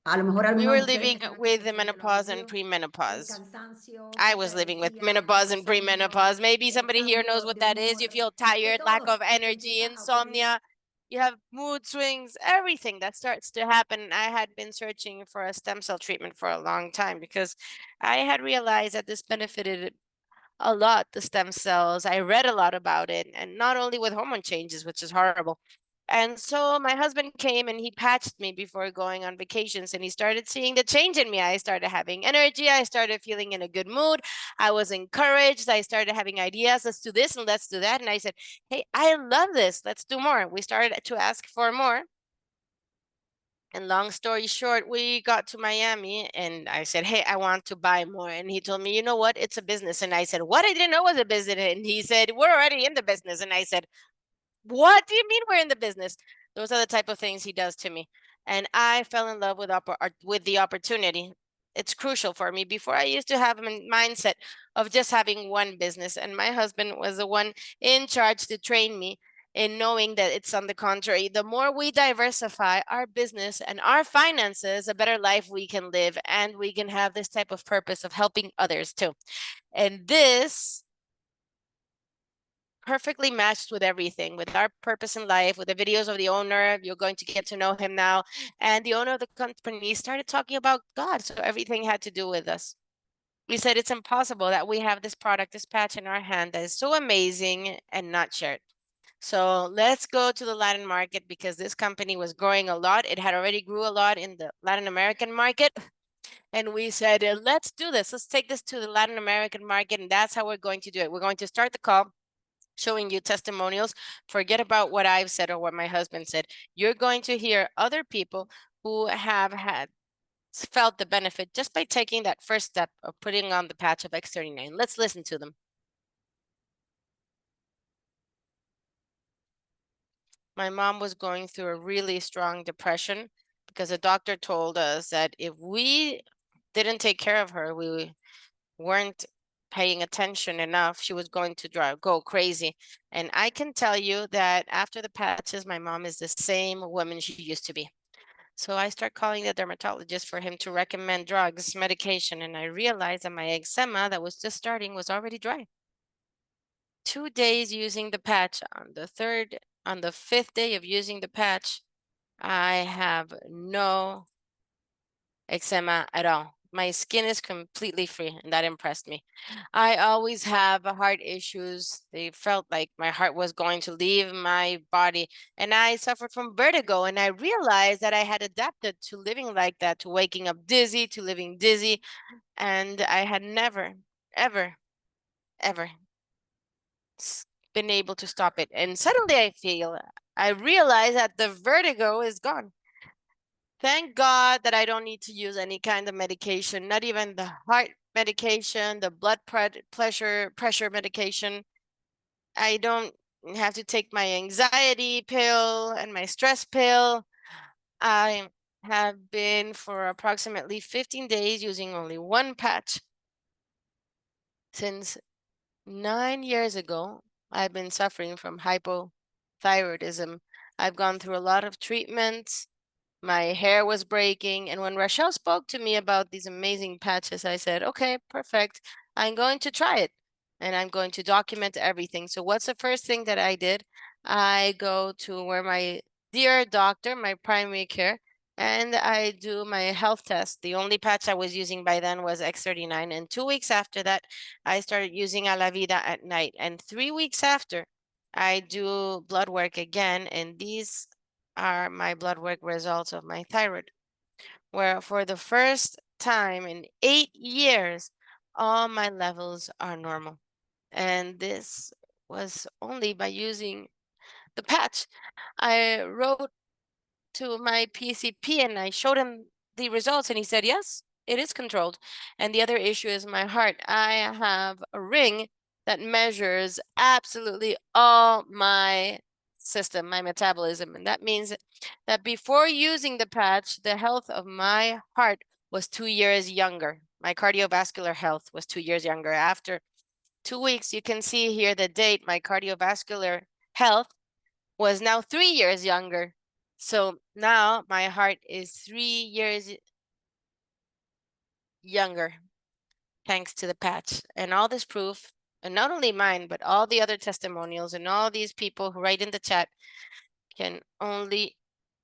We were living with the menopause and premenopause. I was living with menopause and premenopause. Maybe somebody here knows what that is. You feel tired, lack of energy, insomnia. You have mood swings, everything that starts to happen. I had been searching for a stem cell treatment for a long time because I had realized that this benefited a lot, the stem cells. I read a lot about it, and not only with hormone changes, which is horrible. And so my husband came and he patched me before going on vacations, and he started seeing the change in me. I started having energy. I started feeling in a good mood. I was encouraged. I started having ideas. Let's do this and let's do that. And I said, hey, I love this. Let's do more. We started to ask for more. And long story short, we got to Miami and I said, hey, I want to buy more. And he told me, you know what? It's a business. And I said, what? I didn't know it was a business. And he said, we're already in the business. And I said, what do you mean we're in the business? Those are the type of things he does to me. And I fell in love with the opportunity. It's crucial for me. Before I used to have a mindset of just having one business. And my husband was the one in charge to train me in knowing that it's on the contrary. The more we diversify our business and our finances, a better life we can live. And we can have this type of purpose of helping others too. And this perfectly matched with everything, with our purpose in life, with the videos of the owner. You're going to get to know him now. And the owner of the company started talking about God. So everything had to do with us. We said it's impossible that we have this product, this patch in our hand that is so amazing and not shared. So let's go to the Latin market because this company was growing a lot. It had already grew a lot in the Latin American market. And we said, let's do this. Let's take this to the Latin American market. And that's how we're going to do it. We're going to start the call showing you testimonials. Forget about what I've said or what my husband said. You're going to hear other people who have felt the benefit just by taking that first step of putting on the patch of X39. Let's listen to them. My mom was going through a really strong depression because the doctor told us that if we didn't take care of her, we weren't paying attention enough, she was going to go crazy. And I can tell you that after the patches, my mom is the same woman she used to be. So I start calling the dermatologist for him to recommend drugs, medication, and I realized that my eczema that was just starting was already dry. 2 days using the patch. On the fifth day of using the patch, I have no eczema at all. My skin is completely free, and that impressed me. I always have heart issues. They felt like my heart was going to leave my body, and I suffered from vertigo. And I realized that I had adapted to living like that, to waking up dizzy, to living dizzy, and I had never, ever, ever been able to stop it. And suddenly I realize that the vertigo is gone. Thank God that I don't need to use any kind of medication, not even the heart medication, the blood pressure medication. I don't have to take my anxiety pill and my stress pill. I have been for approximately 15 days using only one patch. Since 9 years ago, I've been suffering from hypothyroidism. I've gone through a lot of treatments. My hair was breaking. And when Rachel spoke to me about these amazing patches, I said, okay, perfect. I'm going to try it and I'm going to document everything. So what's the first thing that I did? I go to where my dear doctor, my primary care, and I do my health test. The only patch I was using by then was X39. And 2 weeks after that, I started using Alavida at night. And 3 weeks after, I do blood work again. And these are my blood work results of my thyroid, where for the first time in 8 years, all my levels are normal. And this was only by using the patch. I wrote to my PCP and I showed him the results and he said, yes, it is controlled. And the other issue is my heart. I have a ring that measures absolutely all my system, my metabolism. And that means that before using the patch, the health of my heart was 2 years younger. My cardiovascular health was 2 years younger. After 2 weeks, you can see here the date, my cardiovascular health was now 3 years younger. So now my heart is 3 years younger thanks to the patch. And all this proof, and not only mine, but all the other testimonials and all these people who write in the chat can only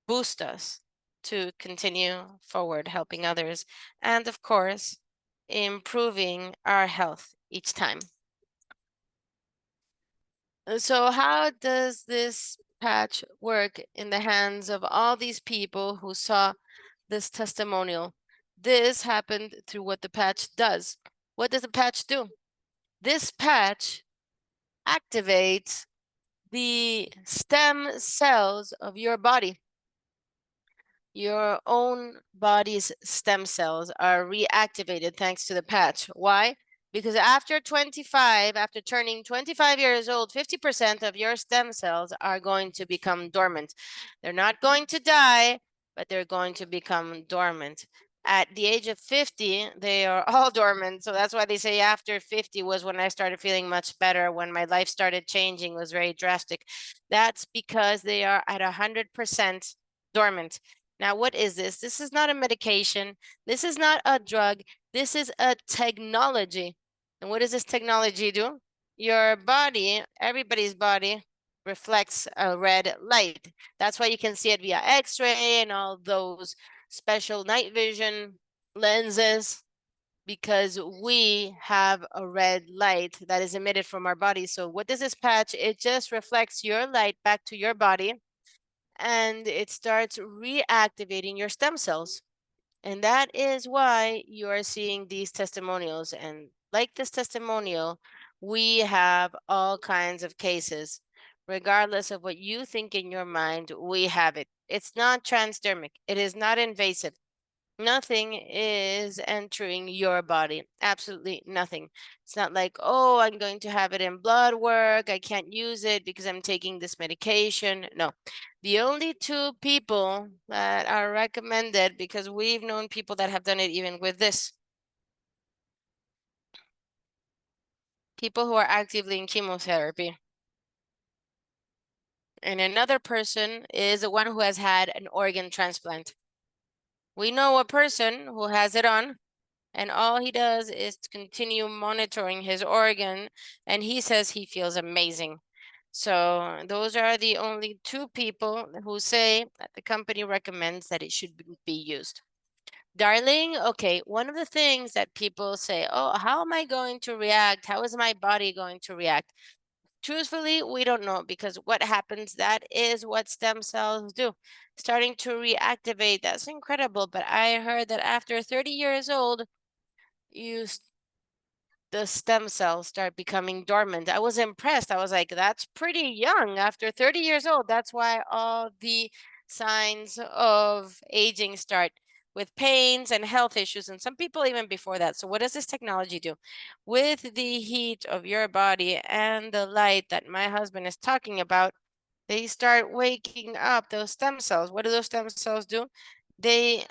boost us to continue forward helping others. And of course, improving our health each time. So how does this patch work in the hands of all these people who saw this testimonial? This happened through what the patch does. What does the patch do? This patch activates the stem cells of your body. Your own body's stem cells are reactivated thanks to the patch. Why? Because after turning 25 years old, 50% of your stem cells are going to become dormant. They're not going to die, but they're going to become dormant. At the age of 50, they are all dormant. So that's why they say after 50 was when I started feeling much better, when my life started changing, was very drastic. That's because they are at 100% dormant. Now, what is this? This is not a medication. This is not a drug. This is a technology. And what does this technology do? Your body, everybody's body, reflects a red light. That's why you can see it via X-ray and all those special night vision lenses, because we have a red light that is emitted from our body. So what does this patch? It just reflects your light back to your body, and it starts reactivating your stem cells. And that is why you are seeing these testimonials. And like this testimonial, we have all kinds of cases. Regardless of what you think in your mind, we have it. It's not transdermic. It is not invasive. Nothing is entering your body. Absolutely nothing. It's not like, oh, I'm going to have it in blood work. I can't use it because I'm taking this medication. No. The only two people that are recommended, because we've known people that have done it even with this, people who are actively in chemotherapy. And another person is the one who has had an organ transplant. We know a person who has it on, and all he does is continue monitoring his organ, and he says he feels amazing. So those are the only two people who say that the company recommends that it should be used. Darling, okay, one of the things that people say, oh, how am I going to react? How is my body going to react? Truthfully, we don't know, because what happens, that is what stem cells do. Starting to reactivate, that's incredible. But I heard that after 30 years old, you the stem cells start becoming dormant. I was impressed. I was like, that's pretty young after 30 years old. That's why all the signs of aging start, with pains and health issues, and some people even before that. So what does this technology do? With the heat of your body and the light that my husband is talking about, they start waking up those stem cells. What do those stem cells do? They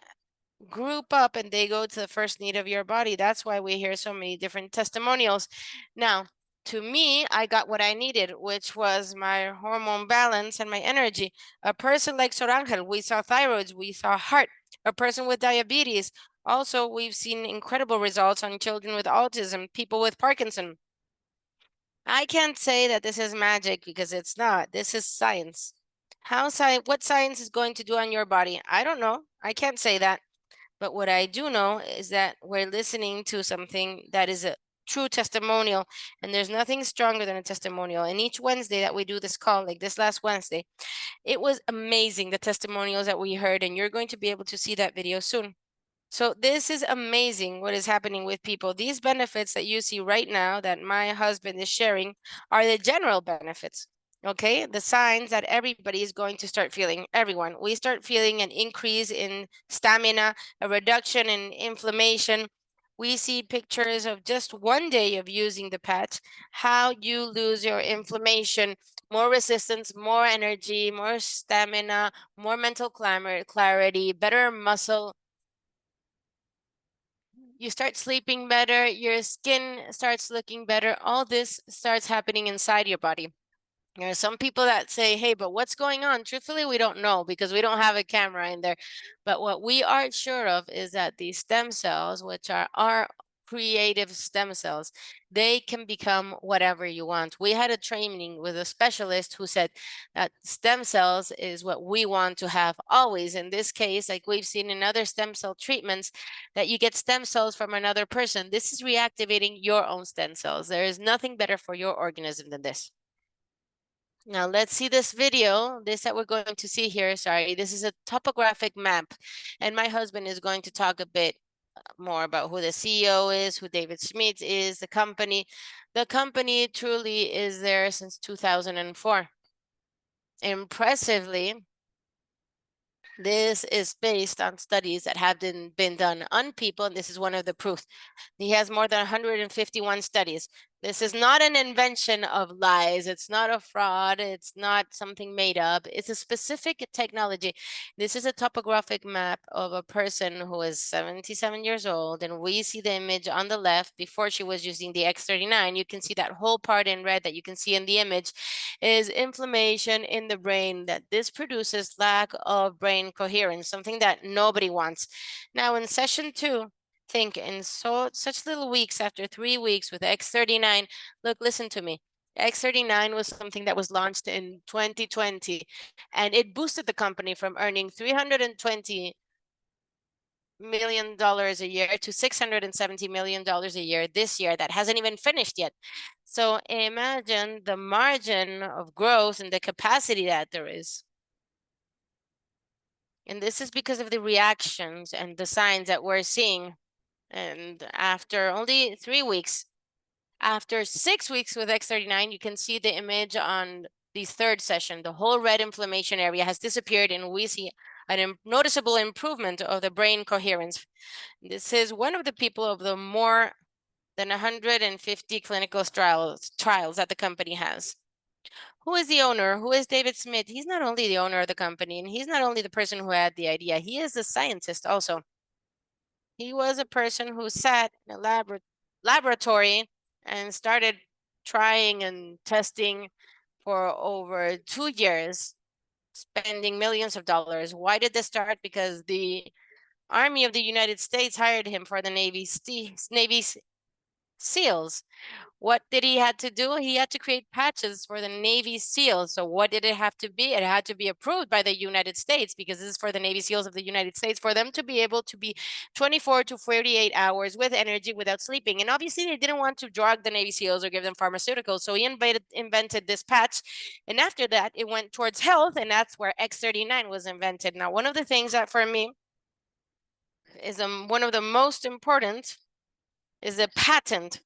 group up and they go to the first need of your body. That's why we hear so many different testimonials. Now, to me, I got what I needed, which was my hormone balance and my energy. A person like Sorangel, we saw thyroids, we saw heart. A person with diabetes. Also, we've seen incredible results on children with autism, people with Parkinson. I can't say that this is magic, because it's not. This is science. What science is going to do on your body? I don't know. I can't say that. But what I do know is that we're listening to something that is a true testimonial, and there's nothing stronger than a testimonial. And each Wednesday that we do this call, like this last Wednesday, it was amazing, the testimonials that we heard, and you're going to be able to see that video soon. So this is amazing what is happening with people. These benefits that you see right now that my husband is sharing are the general benefits. Okay, the signs that everybody is going to start feeling, everyone. We start feeling an increase in stamina, a reduction in inflammation. We see pictures of just one day of using the patch, how you lose your inflammation, more resistance, more energy, more stamina, more mental clarity, better muscle. You start sleeping better, your skin starts looking better. All this starts happening inside your body. There are some people that say, hey, but what's going on? Truthfully, we don't know because we don't have a camera in there. But what we are sure of is that these stem cells, which are our creative stem cells, they can become whatever you want. We had a training with a specialist who said that stem cells is what we want to have always. In this case, like we've seen in other stem cell treatments, that you get stem cells from another person. This is reactivating your own stem cells. There is nothing better for your organism than this. Now let's see this video, this that we're going to see here, sorry, this is a topographic map, and my husband is going to talk a bit more about who the CEO is, who David Schmidt is, the company. The company truly is there since 2004. Impressively, this is based on studies that have been done on people, and this is one of the proofs. He has more than 151 studies. This is not an invention of lies. It's not a fraud. It's not something made up. It's a specific technology. This is a topographic map of a person who is 77 years old, and we see the image on the left before she was using the X39. You can see that whole part in red that you can see in the image is inflammation in the brain, that this produces lack of brain coherence, something that nobody wants. Now in session 2, think in such little weeks, after 3 weeks with X39, look, listen to me. X39 was something that was launched in 2020, and it boosted the company from earning $320 million a year to $670 million a year this year. That hasn't even finished yet. So imagine the margin of growth and the capacity that there is. And this is because of the reactions and the signs that we're seeing. And after only 3 weeks, after 6 weeks with X39, you can see the image on the third session. The whole red inflammation area has disappeared, and we see a noticeable improvement of the brain coherence. This is one of the people of the more than 150 clinical trials that the company has. Who is the owner? Who is David Smith? He's not only the owner of the company, and he's not only the person who had the idea, he is a scientist also. He was a person who sat in a laboratory and started trying and testing for over 2 years, spending millions of dollars. Why did this start? Because the Army of the United States hired him for the Navy SEALs. What did he had to do? He had to create patches for the Navy SEALs. So what did it have to be? It had to be approved by the United States, because this is for the Navy SEALs of the United States, for them to be able to be 24 to 48 hours with energy without sleeping. And obviously they didn't want to drug the Navy SEALs or give them pharmaceuticals. So he invented this patch. And after that, it went towards health, and that's where X39 was invented. Now, one of the things that for me is one of the most important is a patent.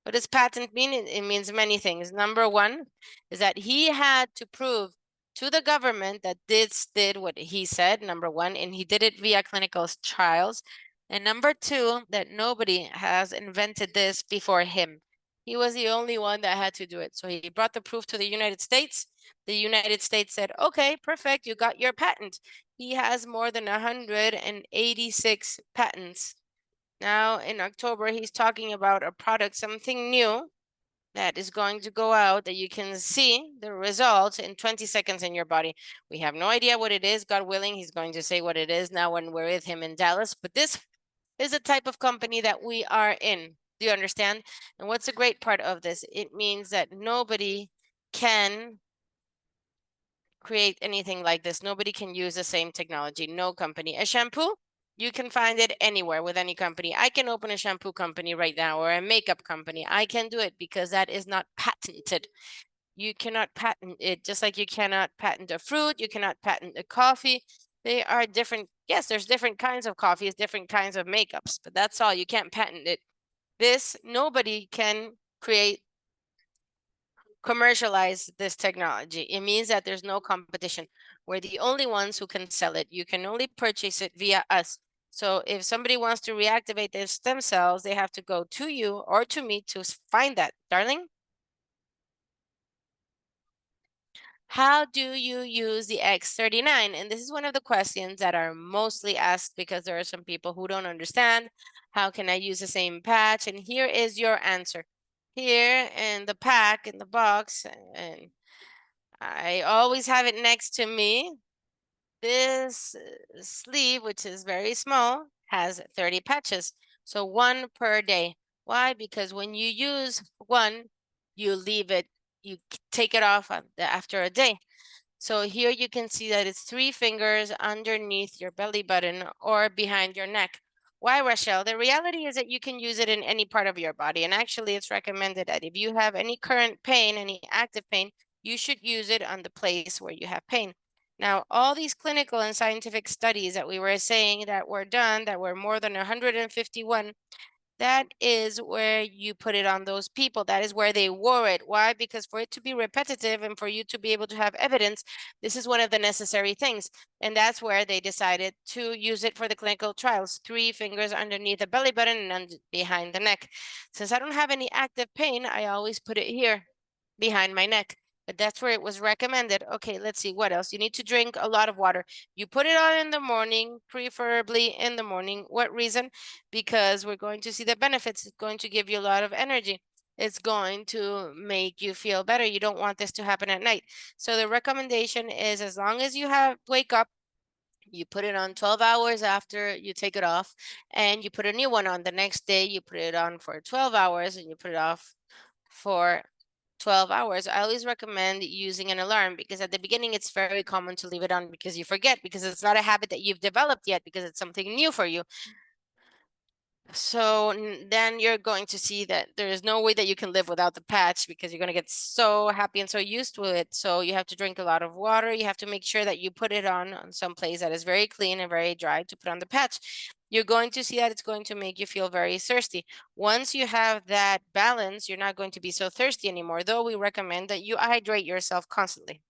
What does patent mean? It means many things. Number one is that he had to prove to the government that this did what he said, number one, and he did it via clinical trials. And number two, that nobody has invented this before him. He was the only one that had to do it. So he brought the proof to the United States. The United States said, okay, perfect, you got your patent. He has more than 186 patents. Now in October, he's talking about a product, something new that is going to go out, that you can see the results in 20 seconds in your body. We have no idea what it is. God willing, he's going to say what it is now when we're with him in Dallas. But this is the type of company that we are in. Do you understand? And what's a great part of this? It means that nobody can create anything like this. Nobody can use the same technology, no company. A shampoo, you can find it anywhere with any company. I can open a shampoo company right now, or a makeup company. I can do it because that is not patented. You cannot patent it, just like you cannot patent a fruit, you cannot patent a coffee. They are different. Yes, there's different kinds of coffees, different kinds of makeups, but that's all. You can't patent it. This, nobody can commercialize this technology. It means that there's no competition. We're the only ones who can sell it. You can only purchase it via us. So if somebody wants to reactivate their stem cells, they have to go to you or to me to find that. Darling? How do you use the X39? And this is one of the questions that are mostly asked, because there are some people who don't understand. How can I use the same patch? And here is your answer. here in the pack, in the box, and I always have it next to me. This sleeve, which is very small, has 30 patches. So one per day. Why? Because when you use one, you leave it, you take it off after a day. So here you can see that it's 3 fingers underneath your belly button or behind your neck. Why, Rochelle? The reality is that you can use it in any part of your body. And actually, it's recommended that if you have any current pain, any active pain, you should use it on the place where you have pain. Now, all these clinical and scientific studies that we were saying that were done, that were more than 151, that is where you put it on those people. That is where they wore it. Why? Because for it to be repetitive and for you to be able to have evidence, this is one of the necessary things. And that's where they decided to use it for the clinical trials. 3 fingers underneath the belly button and behind the neck. Since I don't have any active pain, I always put it here behind my neck. But that's where it was recommended. Okay, let's see what else. You need to drink a lot of water. You put it on in the morning, preferably in the morning. What reason? Because we're going to see the benefits. It's going to give you a lot of energy. It's going to make you feel better. You don't want this to happen at night. So the recommendation is as long as you wake up, you put it on 12 hours after you take it off, and you put a new one on. The next day, you put it on for 12 hours and you put it off for 12 hours. I always recommend using an alarm because at the beginning it's very common to leave it on because you forget, because it's not a habit that you've developed yet, because it's something new for you. So then you're going to see that there is no way that you can live without the patch because you're going to get so happy and so used to it. So you have to drink a lot of water. You have to make sure that you put it on some place that is very clean and very dry to put on the patch. You're going to see that it's going to make you feel very thirsty. Once you have that balance, you're not going to be so thirsty anymore, though we recommend that you hydrate yourself constantly.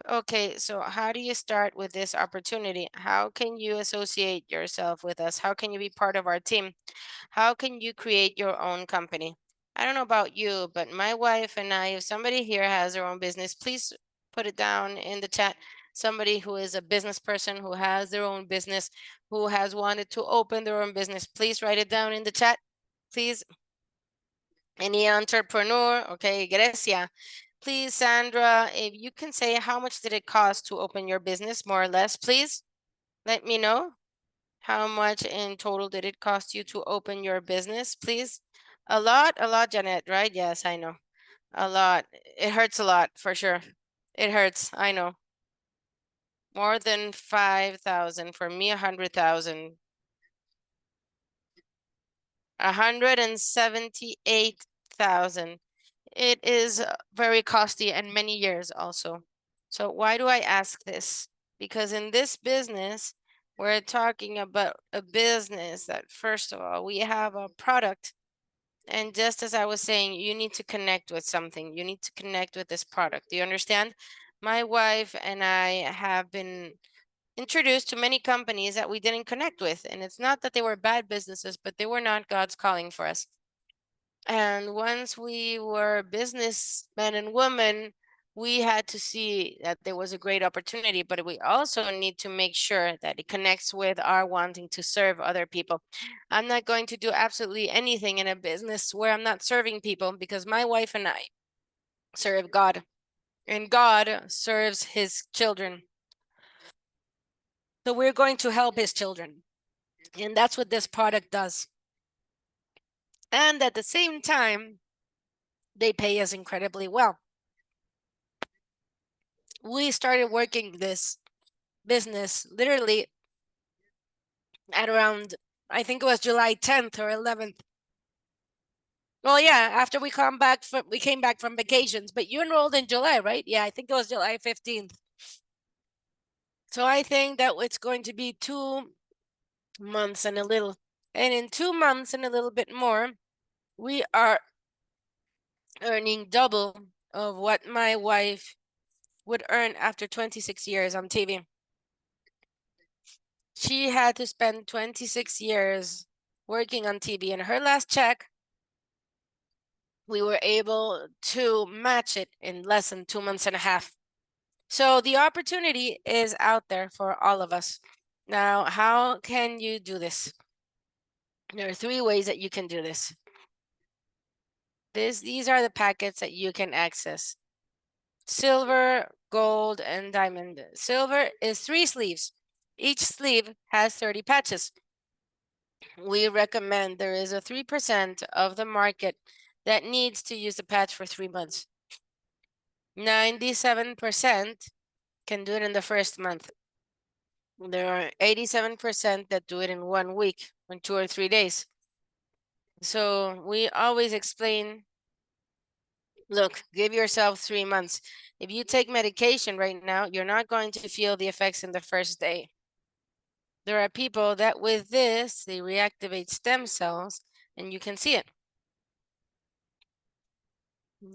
Okay, so how do you start with this opportunity? How can you associate yourself with us? How can you be part of our team? How can you create your own company? I don't know about you, but my wife and I, if somebody here has their own business, please put it down in the chat. Somebody who is a business person, who has their own business, who has wanted to open their own business, please write it down in the chat. Please. Any entrepreneur, okay, Grecia. Please, Sandra, if you can say how much did it cost to open your business, more or less, please let me know. How much in total did it cost you to open your business, please? A lot, Janet, right? Yes, I know. A lot. It hurts a lot, for sure. It hurts, I know. More than 5,000. For me, 100,000. 178,000. It is very costly and many years also. So why do I ask this? Because in this business, we're talking about a business that, first of all, we have a product. And just as I was saying, you need to connect with something. You need to connect with this product. Do you understand? My wife and I have been introduced to many companies that we didn't connect with. And it's not that they were bad businesses, but they were not God's calling for us. And once we were businessmen and women, we had to see that there was a great opportunity, but we also need to make sure that it connects with our wanting to serve other people. I'm not going to do absolutely anything in a business where I'm not serving people, because my wife and I serve God, and God serves his children. So we're going to help his children. And that's what this product does. And at the same time, they pay us incredibly well. We started working this business literally at around, I think it was July 10th or 11th. Well, yeah, after we came back from vacations, but you enrolled in July, right? Yeah, I think it was July 15th. So I think that it's going to be 2 months and a little. And in 2 months and a little bit more, we are earning double of what my wife would earn after 26 years on TV. She had to spend 26 years working on TV, and her last check, we were able to match it in less than 2 months and a half. So the opportunity is out there for all of us. Now, how can you do this? There are 3 ways that you can do this. These are the packets that you can access. Silver, gold, and diamond. Silver is 3 sleeves. Each sleeve has 30 patches. We recommend there is a 3% of the market that needs to use the patch for 3 months. 97% can do it in the first month. There are 87% that do it in 1 week, in 2 or 3 days. So we always explain, look, give yourself 3 months. If you take medication right now, you're not going to feel the effects in the first day. There are people that with this, they reactivate stem cells and you can see it.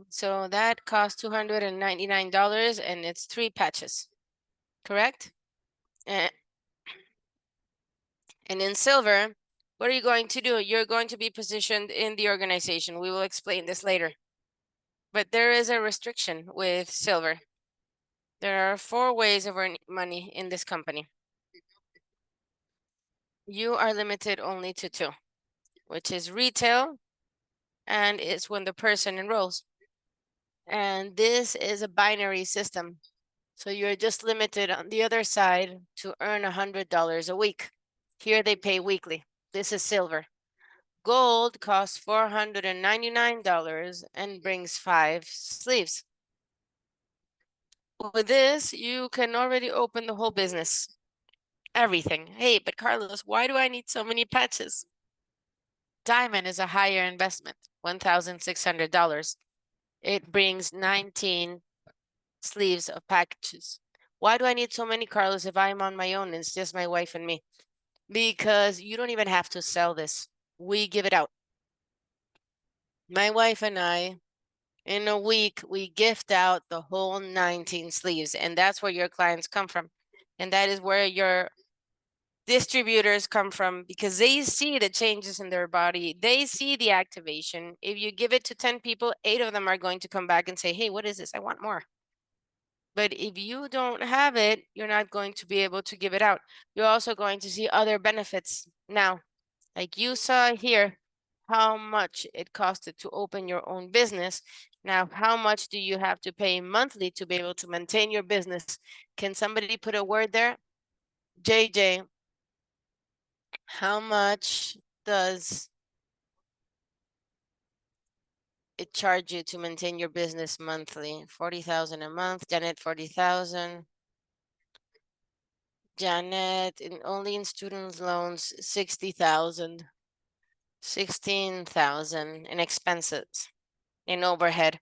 So that costs $299 and it's 3 patches, correct? And in silver, what are you going to do? You're going to be positioned in the organization. We will explain this later. But there is a restriction with silver. There are 4 ways of earning money in this company. You are limited only to 2, which is retail, and it's when the person enrolls. And this is a binary system. So you're just limited on the other side to earn $100 a week. Here they pay weekly. This is silver. Gold costs $499 and brings 5 sleeves. With this, you can already open the whole business. Everything. Hey, but Carlos, why do I need so many patches? Diamond is a higher investment, $1,600. It brings 19 sleeves of packages. Why do I need so many, Carlos, if I'm on my own and it's just my wife and me? Because you don't even have to sell this. We give it out. My wife and I, in a week, we gift out the whole 19 sleeves, and that's where your clients come from. And that is where your distributors come from, because they see the changes in their body. They see the activation. If you give it to 10 people, 8 of them are going to come back and say, hey, what is this? I want more. But if you don't have it, you're not going to be able to give it out. You're also going to see other benefits. Now, like you saw here, how much it costed to open your own business. Now, how much do you have to pay monthly to be able to maintain your business? Can somebody put a word there? JJ, how much does it charge you to maintain your business monthly? 40,000 a month. Janet, 40,000. Janet, only in student loans, 60,000. 16,000 in expenses, in overhead.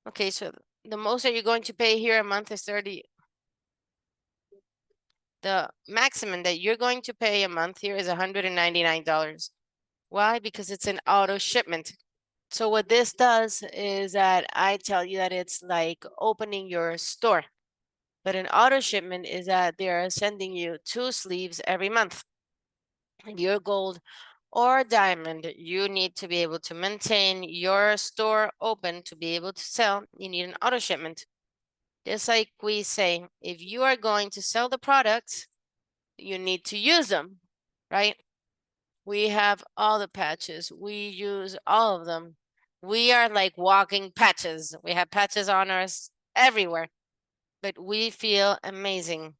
Okay, so the most that you're going to pay here a month is 30. The maximum that you're going to pay a month here is $199. Why? Because it's an auto shipment. So what this does is that I tell you that it's like opening your store. But an auto shipment is that they're sending you 2 sleeves every month. And your gold or diamond, you need to be able to maintain your store open to be able to sell. You need an auto shipment. Just like we say, if you are going to sell the products, you need to use them, right? We have all the patches. We use all of them. We are like walking patches. We have patches on us everywhere, but we feel amazing.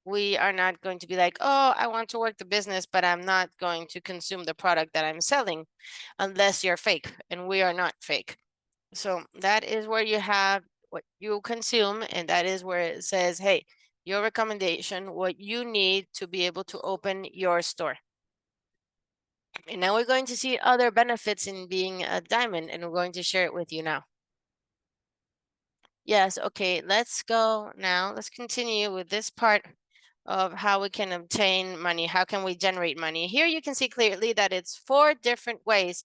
We are not going to be like, oh, I want to work the business, but I'm not going to consume the product that I'm selling unless you're fake, and we are not fake. So that is where you have what you consume, and that is where it says, hey, your recommendation, what you need to be able to open your store. And now we're going to see other benefits in being a diamond, and we're going to share it with you now. Yes, okay, let's go now. Let's continue with this part of how we can obtain money. How can we generate money? Here you can see clearly that it's 4 different ways.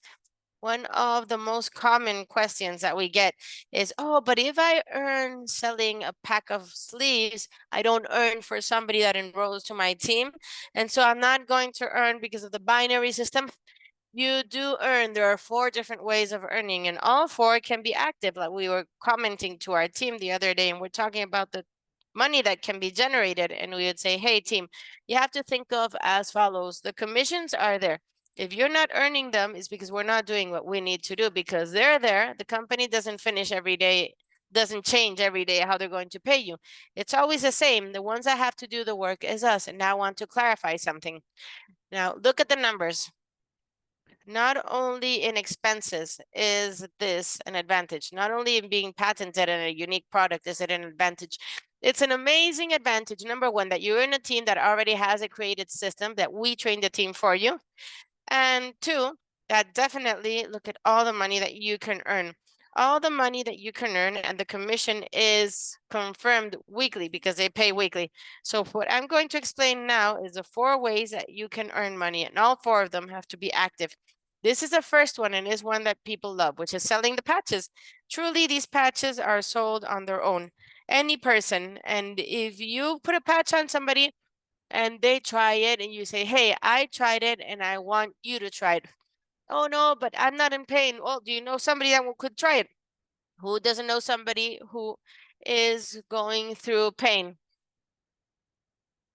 One of the most common questions that we get is, oh, but if I earn selling a pack of sleeves, I don't earn for somebody that enrolls to my team. And so I'm not going to earn because of the binary system. You do earn. There are 4 different ways of earning, and all 4 can be active. Like we were commenting to our team the other day, and we're talking about the money that can be generated. And we would say, hey, team, you have to think of as follows. The commissions are there. If you're not earning them, it's because we're not doing what we need to do, because they're there. The company doesn't finish every day, doesn't change every day how they're going to pay you. It's always the same. The ones that have to do the work is us. And now I want to clarify something. Now look at the numbers. Not only in expenses is this an advantage, not only in being patented and a unique product is it an advantage. It's an amazing advantage. Number one, that you're in a team that already has a created system, that we train the team for you. And two, that definitely look at all the money that you can earn. All the money that you can earn, and the commission is confirmed weekly because they pay weekly. So what I'm going to explain now is the 4 ways that you can earn money, and all 4 of them have to be active. This is the first one, and is one that people love, which is selling the patches. Truly, these patches are sold on their own. Any person, and if you put a patch on somebody, and they try it and you say, hey, I tried it and I want you to try it. Oh no, but I'm not in pain. Well, do you know somebody that could try it? Who doesn't know somebody who is going through pain?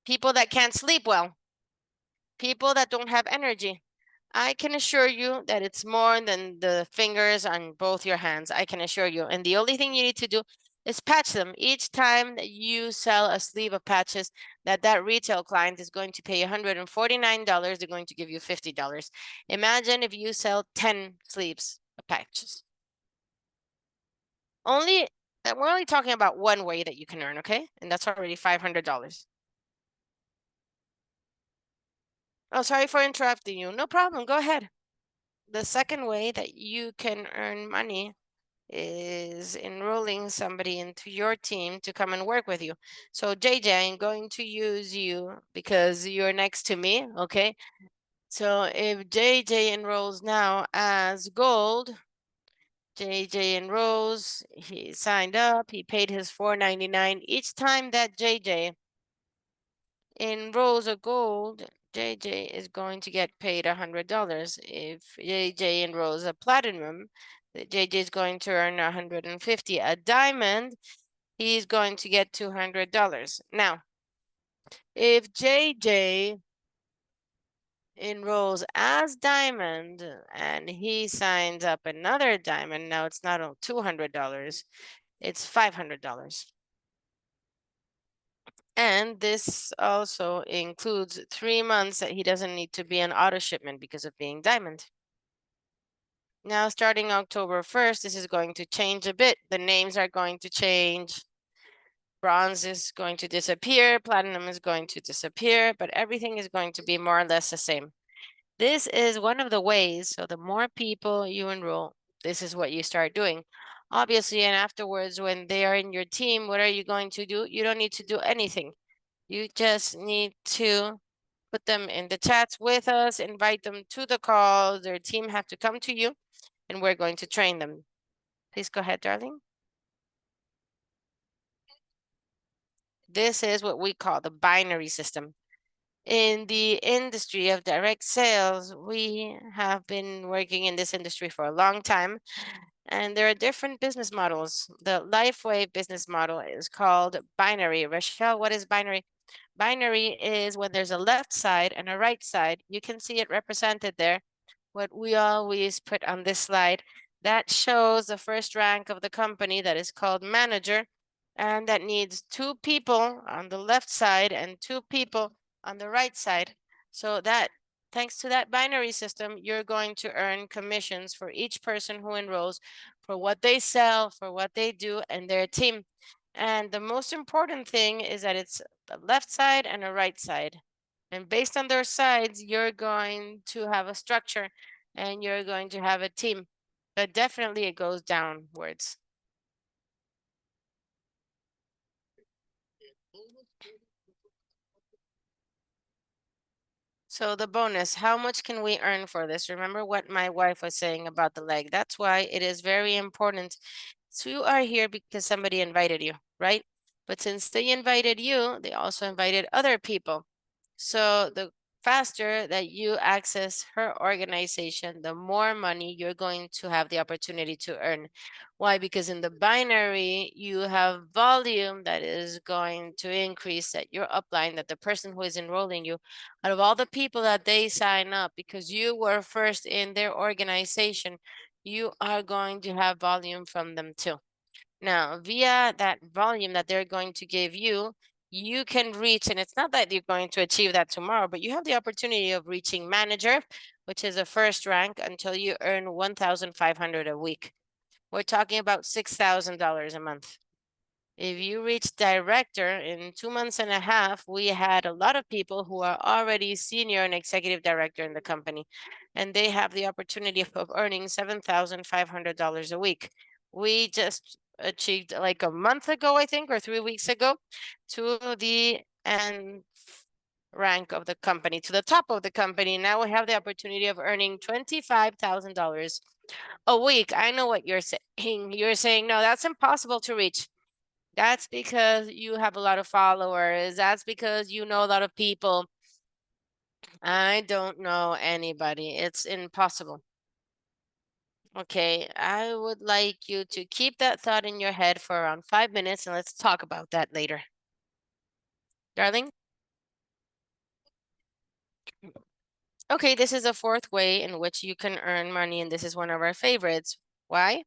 People that can't sleep well, people that don't have energy. I can assure you that it's more than the fingers on both your hands. I can assure you. And the only thing you need to do is patch them. Each time that you sell a sleeve of patches, that retail client is going to pay $149, they're going to give you $50. Imagine if you sell 10 sleeves of patches. Only, we're only talking about one way that you can earn, okay? And that's already $500. Oh, sorry for interrupting you. No problem. Go ahead. The second way that you can earn money is enrolling somebody into your team to come and work with you. So JJ, I'm going to use you because you're next to me, okay? So if JJ enrolls now as gold, JJ enrolls, he signed up, he paid his $4.99. Each time that JJ enrolls a gold, JJ is going to get paid $100. If JJ enrolls a platinum, JJ is going to earn 150. A diamond, he's going to get $200. Now, if JJ enrolls as diamond and he signs up another diamond, now it's not $200, it's $500. And this also includes 3 months that he doesn't need to be an auto shipment because of being diamond. Now, starting October 1st, this is going to change a bit. The names are going to change. Bronze is going to disappear. Platinum is going to disappear, but everything is going to be more or less the same. This is one of the ways. So the more people you enroll, this is what you start doing. Obviously, and afterwards, when they are in your team, what are you going to do? You don't need to do anything. You just need to put them in the chats with us, invite them to the call. Their team have to come to you, and we're going to train them. Please go ahead, darling. This is what we call the binary system. In the industry of direct sales, we have been working in this industry for a long time, and there are different business models. The LifeWave business model is called binary. Rochelle, what is binary? Binary is when there's a left side and a right side. You can see it represented there. What we always put on this slide, that shows the first rank of the company, that is called manager, and that needs 2 people on the left side and 2 people on the right side. So that, thanks to that binary system, you're going to earn commissions for each person who enrolls, for what they sell, for what they do, and their team. And the most important thing is that it's the left side and a right side. And based on their sides, you're going to have a structure and you're going to have a team. But definitely it goes downwards. So the bonus, how much can we earn for this? Remember what my wife was saying about the leg. That's why it is very important. So you are here because somebody invited you, right? But since they invited you, they also invited other people. So the faster that you access her organization, the more money you're going to have the opportunity to earn. Why? Because in the binary, you have volume that is going to increase at your upline, that the person who is enrolling you, out of all the people that they sign up, because you were first in their organization, you are going to have volume from them too. Now, via that volume that they're going to give you, you can reach, and it's not that you're going to achieve that tomorrow, but you have the opportunity of reaching manager, which is a first rank, until you earn 1,500 a week. We're talking about $6,000 a month. If you reach director in 2.5 months, we had a lot of people who are already senior and executive director in the company, and they have the opportunity of earning $7,500 a week. We just achieved like a month ago, I think, or 3 weeks ago, to the end rank of the company, to the top of the company. Now we have the opportunity of earning $25,000 a week. I know what you're saying. You're saying, no, that's impossible to reach. That's because you have a lot of followers. That's because you know a lot of people. I don't know anybody. It's impossible. Okay, I would like you to keep that thought in your head for around 5 minutes, and let's talk about that later. Darling? Okay, this is a fourth way in which you can earn money, and this is one of our favorites. Why?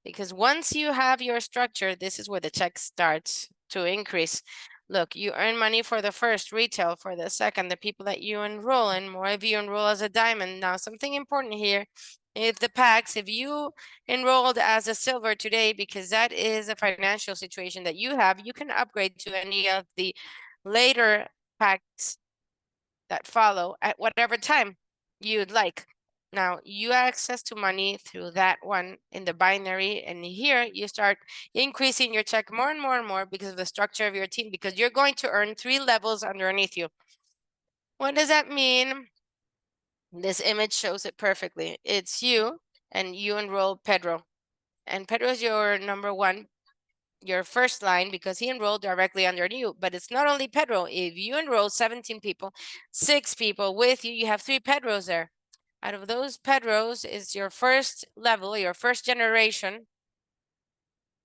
Because once you have your structure, this is where the check starts to increase. Look, you earn money for the first retail, for the second, the people that you enroll, and more if you enroll as a diamond. Now, something important here, if the packs, if you enrolled as a silver today, because that is a financial situation that you have, you can upgrade to any of the later packs that follow at whatever time you'd like. Now you access to money through that one in the binary, and here you start increasing your check more and more and more because of the structure of your team, because you're going to earn 3 levels underneath you. What does that mean? This image shows it perfectly. It's you, and you enroll Pedro, and Pedro is your number one, your first line, because he enrolled directly under you. But it's not only Pedro. If you enroll 17 people, 6 people with you, you have 3 Pedros there. Out of those Pedros is your first level, your first generation.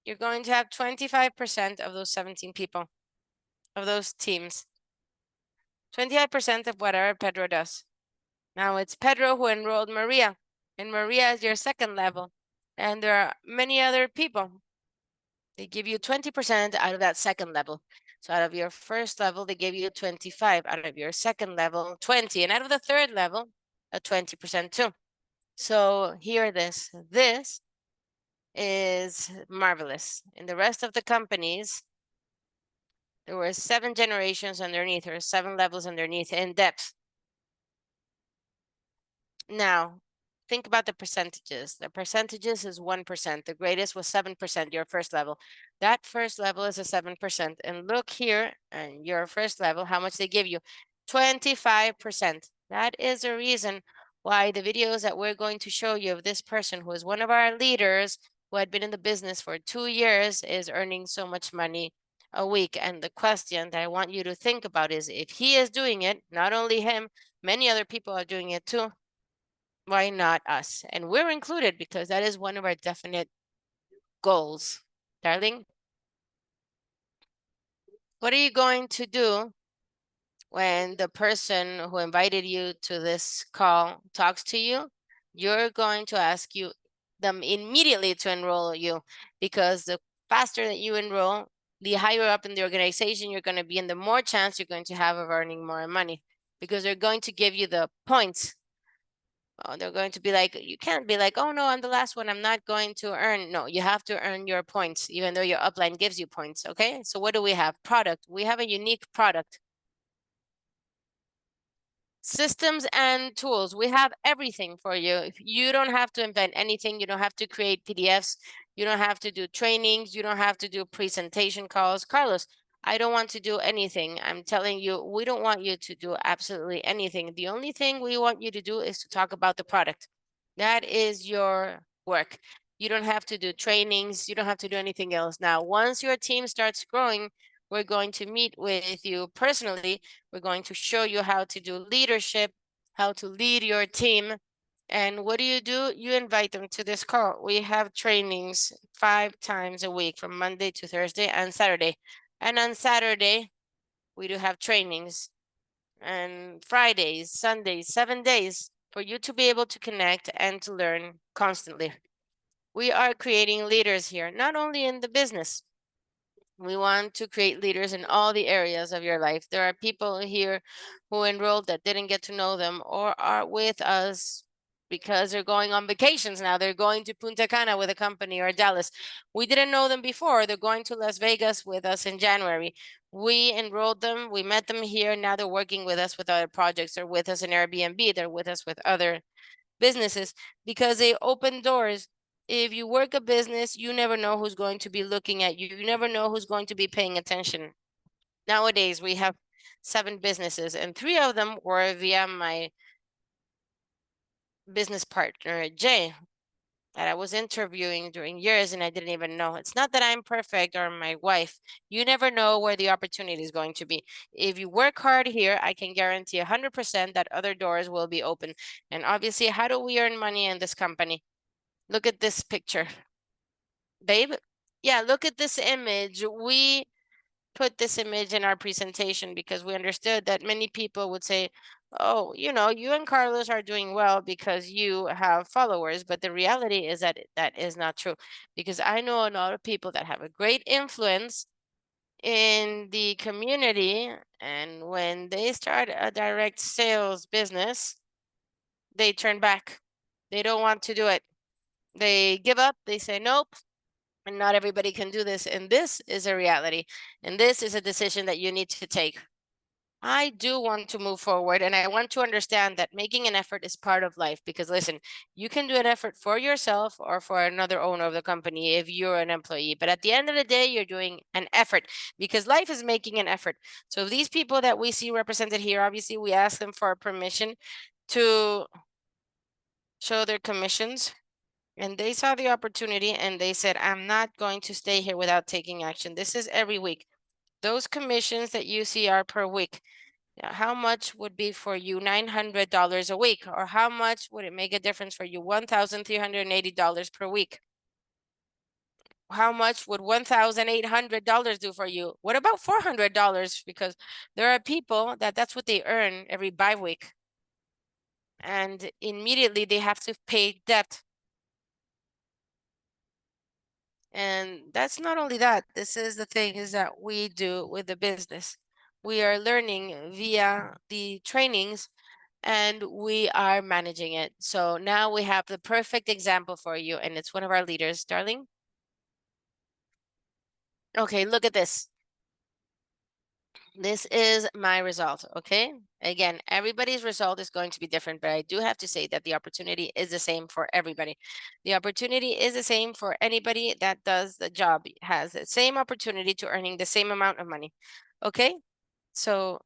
You're going to have 25% of those 17 people, of those teams. 25% of whatever Pedro does. Now it's Pedro who enrolled Maria, and Maria is your second level. And there are many other people. They give you 20% out of that second level. So out of your first level, they give you 25. Out of your second level, 20. And out of the third level, a 20% too. So hear this. This is marvelous. In the rest of the companies, there were 7 generations underneath, or 7 levels underneath in depth. Now, think about the percentages. The percentages is 1%. The greatest was 7%, your first level. That first level is a 7%. And look here, and your first level, how much they give you? 25%. That is the reason why the videos that we're going to show you of this person who is one of our leaders, who had been in the business for 2 years, is earning so much money a week. And the question that I want you to think about is, if he is doing it, not only him, many other people are doing it too, why not us? And we're included because that is one of our definite goals. Darling, what are you going to do when the person who invited you to this call talks to you? You're going to ask them immediately to enroll you, because the faster that you enroll, the higher up in the organization you're going to be, and the more chance you're going to have of earning more money, because they're going to give you the points. They're going to be like, you can't be like, oh no, I'm the last one, I'm not going to earn. No, you have to earn your points, even though your upline gives you points. Okay, so what do we have? Product. We have a unique product. Systems and tools. We have everything for you. You don't have to invent anything. You don't have to create PDFs. You don't have to do trainings. You don't have to do presentation calls. Carlos, I don't want to do anything. I'm telling you, we don't want you to do absolutely anything. The only thing we want you to do is to talk about the product. That is your work. You don't have to do trainings. You don't have to do anything else. Now, once your team starts growing, We're going to meet with you personally. We're going to show you how to do leadership, how to lead your team. And what do? You invite them to this call. We have trainings 5 times a week from Monday to Thursday and Saturday. And on Saturday, we do have trainings, and Fridays, Sundays, 7 days for you to be able to connect and to learn constantly. We are creating leaders here, not only in the business. We want to create leaders in all the areas of your life. There are people here who enrolled that didn't get to know them or are with us because they're going on vacations now. They're going to Punta Cana with a company or Dallas. We didn't know them before. They're going to Las Vegas with us in January. We enrolled them. We met them here. Now they're working with us with other projects. They're with us in Airbnb. They're with us with other businesses because they open doors. If you work a business, you never know who's going to be looking at you. You never know who's going to be paying attention. Nowadays, we have 7 businesses, and 3 of them were via my business partner, Jay, that I was interviewing during years and I didn't even know. It's not that I'm perfect or my wife. You never know where the opportunity is going to be. If you work hard here, I can guarantee 100% that other doors will be open. And obviously, how do we earn money in this company? Look at this picture, babe. Yeah, look at this image. We put this image in our presentation because we understood that many people would say, oh, you and Carlos are doing well because you have followers. But the reality is that that is not true, because I know a lot of people that have a great influence in the community. And when they start a direct sales business, they turn back. They don't want to do it. They give up. They say, nope, and not everybody can do this. And this is a reality. And this is a decision that you need to take. I do want to move forward, and I want to understand that making an effort is part of life. Because listen, you can do an effort for yourself or for another owner of the company if you're an employee. But at the end of the day, you're doing an effort because life is making an effort. So these people that we see represented here, obviously we ask them for permission to show their commissions. And they saw the opportunity and they said, I'm not going to stay here without taking action. This is every week. Those commissions that you see are per week. Now, how much would be for you $900 a week? Or how much would it make a difference for you? $1,380 per week. How much would $1,800 do for you? What about $400? Because there are people that's what they earn every bi-week. And immediately they have to pay debt. And that's not only that, this is the thing is that we do with the business. We are learning via the trainings and we are managing it. So now we have the perfect example for you, and it's one of our leaders, darling. Okay, look at this. This is my result, okay? Again, everybody's result is going to be different, but I do have to say that the opportunity is the same for everybody. The opportunity is the same for anybody that does the job, has the same opportunity to earning the same amount of money, okay? So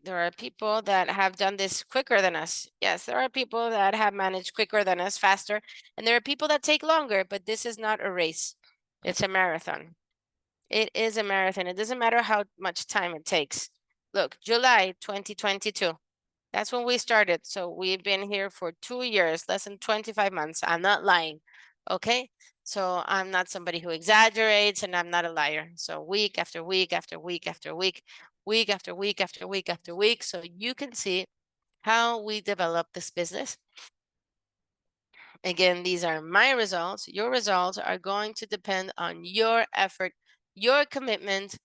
there are people that have done this quicker than us. Yes, there are people that have managed quicker than us, faster, and there are people that take longer, but this is not a race. It's a marathon. It is a marathon. It doesn't matter how much time it takes. Look, July 2022. That's when we started. So we've been here for 2 years, less than 25 months. I'm not lying. Okay. So I'm not somebody who exaggerates, and I'm not a liar. So week after week after week after week, week after week after week after week. So you can see how we develop this business. Again, these are my results. Your results are going to depend on your effort, your commitment.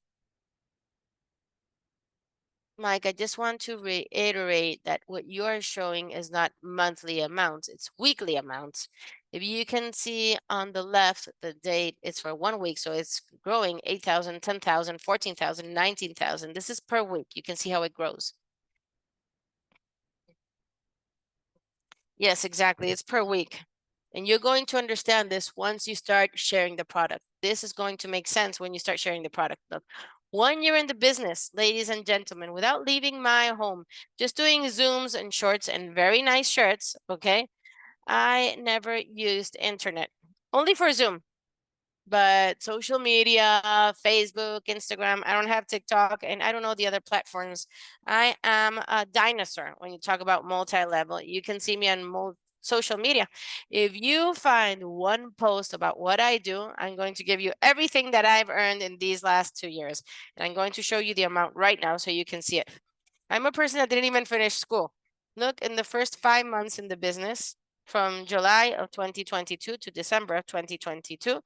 Mike, I just want to reiterate that what you're showing is not monthly amounts, it's weekly amounts. If you can see on the left, the date, it's for 1 week, so it's growing 8,000, 10,000, 14,000, 19,000. This is per week. You can see how it grows. Yes, exactly. It's per week. And you're going to understand this once you start sharing the product. This is going to make sense when you start sharing the product. Look, 1 year in the business, ladies and gentlemen, without leaving my home, just doing Zooms and shorts and very nice shirts, okay? I never used internet, only for Zoom. But social media, Facebook, Instagram, I don't have TikTok, and I don't know the other platforms. I am a dinosaur when you talk about multi-level. You can see me on social media. If you find one post about what I do, I'm going to give you everything that I've earned in these last 2 years. And I'm going to show you the amount right now so you can see it. I'm a person that didn't even finish school. Look, in the first 5 months in the business, from July of 2022 to December of 2022,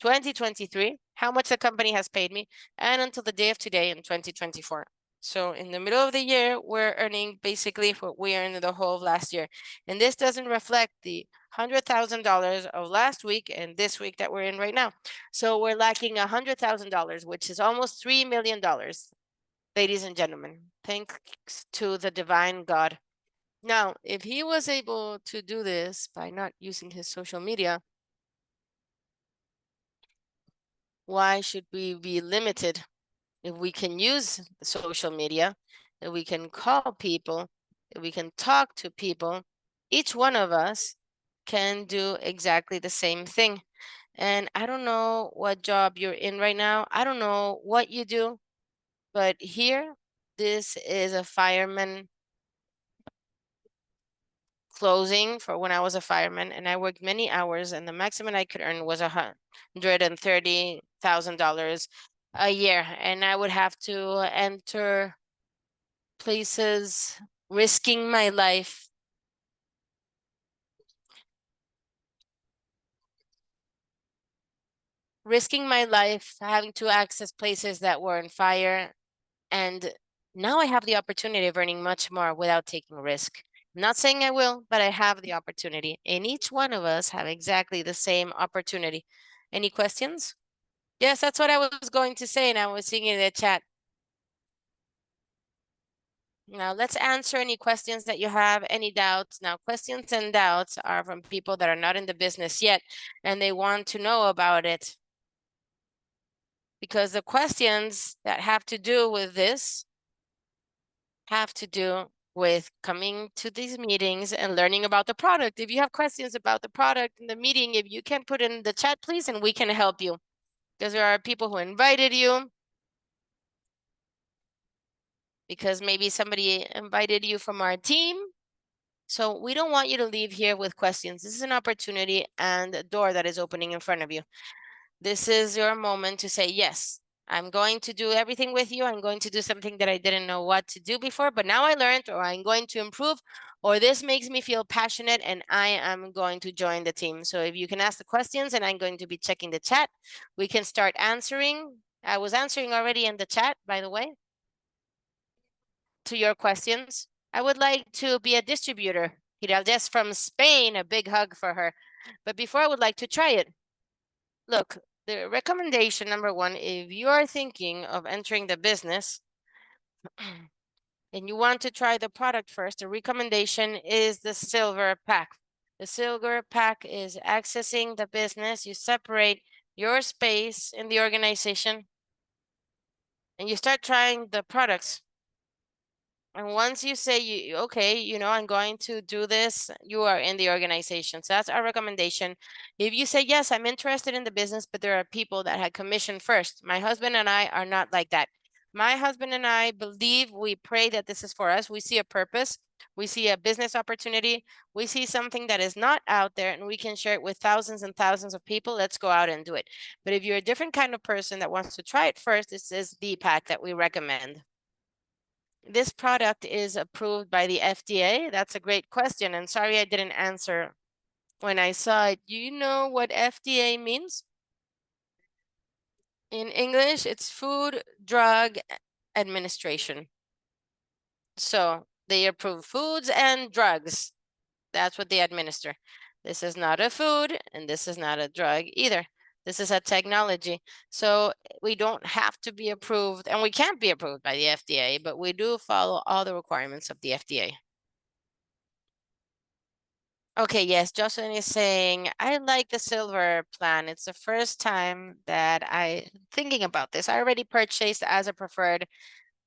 2023, how much the company has paid me, and until the day of today in 2024. So in the middle of the year, we're earning basically what we earned the whole of last year. And this doesn't reflect the $100,000 of last week and this week that we're in right now. So we're lacking $100,000, which is almost $3 million. Ladies and gentlemen, thanks to the divine God. Now, if he was able to do this by not using his social media, why should we be limited? If we can use social media, if we can call people, if we can talk to people, each one of us can do exactly the same thing. And I don't know what job you're in right now. I don't know what you do, but here, this is a fireman closing for when I was a fireman, and I worked many hours, and the maximum I could earn was $130,000 a year, and I would have to enter places risking my life. Risking my life, having to access places that were on fire, and now I have the opportunity of earning much more without taking risk. I'm not saying I will, but I have the opportunity, and each one of us have exactly the same opportunity. Any questions? Yes, that's what I was going to say, and I was seeing in the chat. Now, let's answer any questions that you have, any doubts. Now, questions and doubts are from people that are not in the business yet, and they want to know about it. Because the questions that have to do with this have to do with coming to these meetings and learning about the product. If you have questions about the product in the meeting, if you can put in the chat, please, and we can help you. Because there are people who invited you, because maybe somebody invited you from our team. So we don't want you to leave here with questions. This is an opportunity and a door that is opening in front of you. This is your moment to say, yes, I'm going to do everything with you. I'm going to do something that I didn't know what to do before, but now I learned, or I'm going to improve, or this makes me feel passionate and I am going to join the team. So if you can ask the questions, and I'm going to be checking the chat, we can start answering. I was answering already in the chat, by the way, to your questions. I would like to be a distributor. Giraldes from Spain, a big hug for her. But before, I would like to try it. Look, the recommendation number one, if you are thinking of entering the business and you want to try the product first, the recommendation is the silver pack. The silver pack is accessing the business. You separate your space in the organization and you start trying the products. And once you say, okay, I'm going to do this, you are in the organization. So that's our recommendation. If you say, yes, I'm interested in the business, but there are people that had commission first. My husband and I are not like that. My husband and I believe, we pray that this is for us. We see a purpose. We see a business opportunity. We see something that is not out there and we can share it with thousands and thousands of people. Let's go out and do it. But if you're a different kind of person that wants to try it first, this is the pack that we recommend. This product is approved by the FDA? That's a great question, and sorry I didn't answer when I saw it. Do you know what FDA means? In English, it's Food Drug Administration. So they approve foods and drugs. That's what they administer. This is not a food, and this is not a drug either. This is a technology. So we don't have to be approved, and we can't be approved by the FDA, but we do follow all the requirements of the FDA. Okay, yes, Jocelyn is saying, I like the silver plan. It's the first time that I thinking about this. I already purchased as a preferred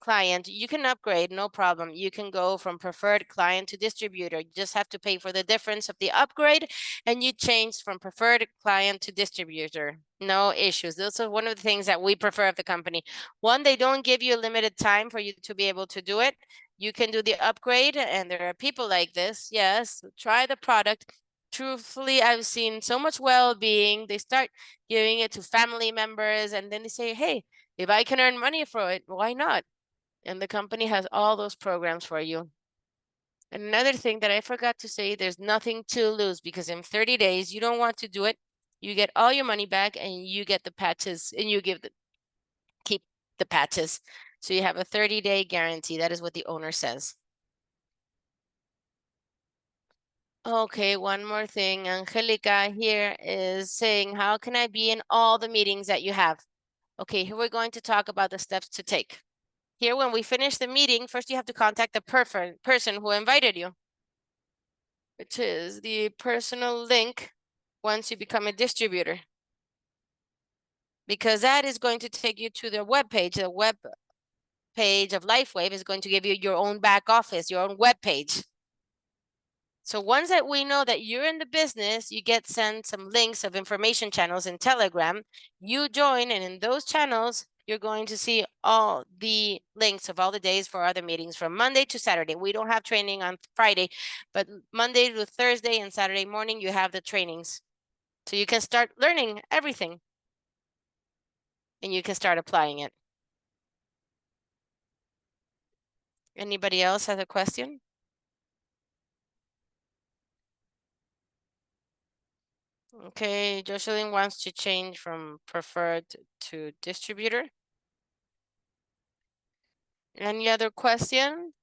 client, you can upgrade, no problem. You can go from preferred client to distributor. You just have to pay for the difference of the upgrade, and you change from preferred client to distributor. No issues. Those are one of the things that we prefer of the company. One, they don't give you a limited time for you to be able to do it. You can do the upgrade, and there are people like this. Yes, try the product. Truthfully, I've seen so much well-being. They start giving it to family members, and then they say, hey, if I can earn money for it, why not? And the company has all those programs for you. And another thing that I forgot to say, there's nothing to lose, because in 30 days, you don't want to do it. You get all your money back, and you get the patches, and you keep the patches. So you have a 30-day guarantee. That is what the owner says. Okay, one more thing. Angelica here is saying, how can I be in all the meetings that you have? Okay, here we're going to talk about the steps to take. Here, when we finish the meeting, first you have to contact the person who invited you, which is the personal link once you become a distributor, because that is going to take you to the web page. The web page of LifeWave is going to give you your own back office, your own web page. So once that we know that you're in the business, you get sent some links of information channels in Telegram. You join, and in those channels, you're going to see all the links of all the days for other meetings from Monday to Saturday. We don't have training on Friday, but Monday to Thursday and Saturday morning, you have the trainings. So you can start learning everything, and you can start applying it. Anybody else has a question? Okay, Jocelyn wants to change from preferred to distributor. Any other question?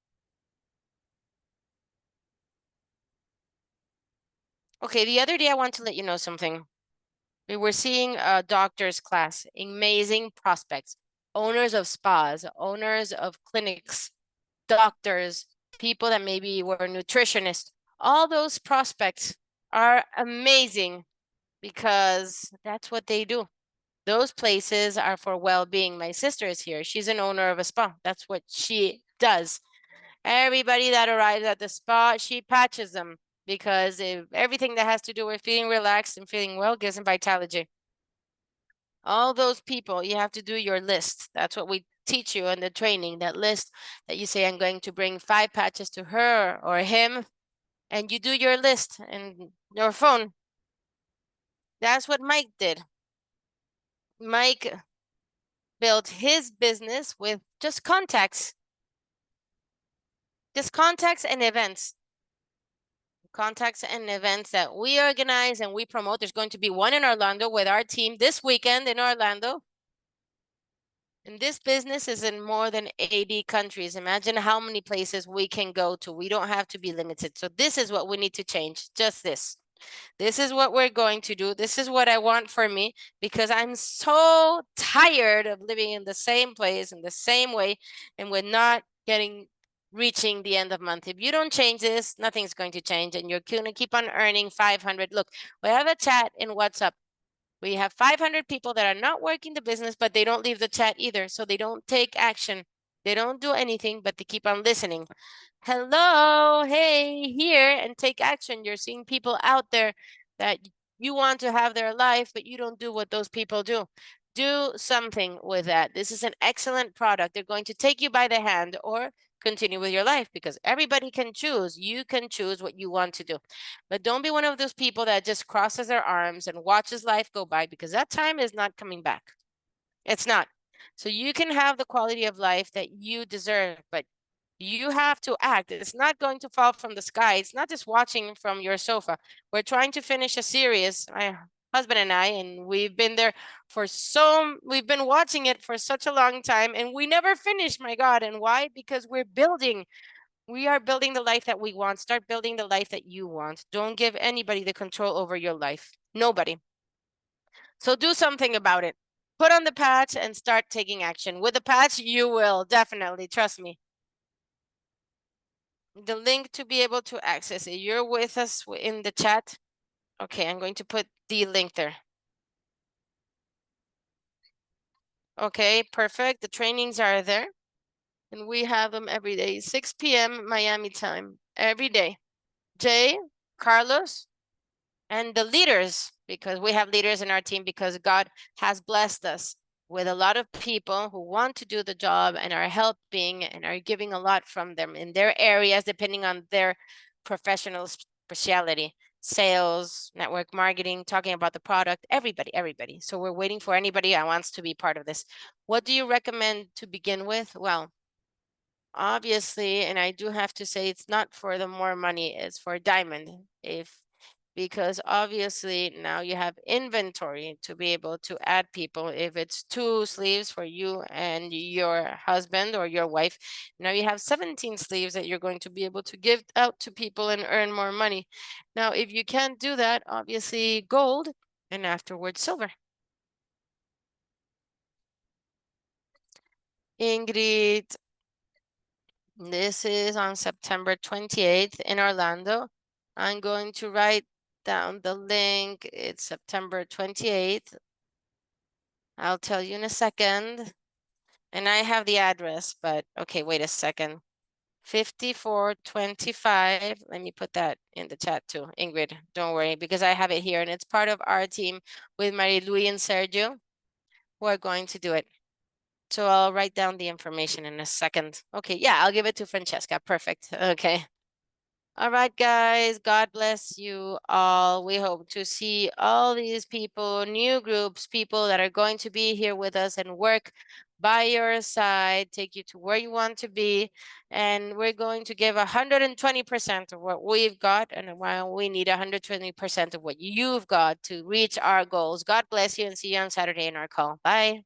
Okay, the other day I want to let you know something. We were seeing a doctor's class, amazing prospects, owners of spas, owners of clinics, doctors, people that maybe were nutritionists. All those prospects are amazing because that's what they do. Those places are for well-being. My sister is here. She's an owner of a spa. That's what she does. Everybody that arrives at the spa, she patches them, because if everything that has to do with feeling relaxed and feeling well gives them vitality. All those people, you have to do your list. That's what we teach you in the training, that list that you say, I'm going to bring 5 patches to her or him, and you do your list in your phone. That's what Mike did. Mike built his business with just contacts and events. Contacts and events that we organize and we promote. There's going to be one in Orlando with our team this weekend in Orlando. And this business is in more than 80 countries. Imagine how many places we can go to. We don't have to be limited. So this is what we need to change, just this. This is what we're going to do. This is what I want for me, because I'm so tired of living in the same place in the same way, and we're not reaching the end of month. If you don't change this, nothing's going to change, and you're going to keep on earning 500. Look, we have a chat in WhatsApp. We have 500 people that are not working the business, but they don't leave the chat either. So they don't take action. They don't do anything, but they keep on listening. Hello, hey, here, and take action. You're seeing people out there that you want to have their life, but you don't do what those people do. Do something with that. This is an excellent product. They're going to take you by the hand or continue with your life, because everybody can choose. You can choose what you want to do. But don't be one of those people that just crosses their arms and watches life go by, because that time is not coming back. It's not. So you can have the quality of life that you deserve, but you have to act. It's not going to fall from the sky. It's not just watching from your sofa. We're trying to finish a series, my husband and I, and we've been watching it for such a long time, and we never finish, my God. And why? Because we are building the life that we want. Start building the life that you want. Don't give anybody the control over your life. Nobody. So do something about it. Put on the patch and start taking action. With the patch, you will definitely, trust me. The link to be able to access it. You're with us in the chat. Okay, I'm going to put the link there. Okay, perfect. The trainings are there. And we have them every day, 6 p.m. Miami time, every day. Jay, Carlos, and the leaders, because we have leaders in our team because God has blessed us with a lot of people who want to do the job and are helping and are giving a lot from them in their areas, depending on their professional specialty, sales, network marketing, talking about the product, everybody. So we're waiting for anybody that wants to be part of this. What do you recommend to begin with? Well, obviously, and I do have to say it's not for the more money, it's for diamond. Because obviously now you have inventory to be able to add people. If it's 2 sleeves for you and your husband or your wife, now you have 17 sleeves that you're going to be able to give out to people and earn more money. Now, if you can't do that, obviously gold and afterwards silver. Ingrid, this is on September 28th in Orlando. I'm going to write down the link. It's September 28th. I'll tell you in a second. And I have the address, but okay, wait a second. 5425. Let me put that in the chat too, Ingrid. Don't worry, because I have it here and it's part of our team with Marie Louis and Sergio who are going to do it. So I'll write down the information in a second. Okay, yeah, I'll give it to Francesca. Perfect. Okay. All right, guys, God bless you all. We hope to see all these people, new groups, people that are going to be here with us and work by your side, take you to where you want to be. And we're going to give 120% of what we've got. And while we need 120% of what you've got to reach our goals. God bless you and see you on Saturday in our call. Bye.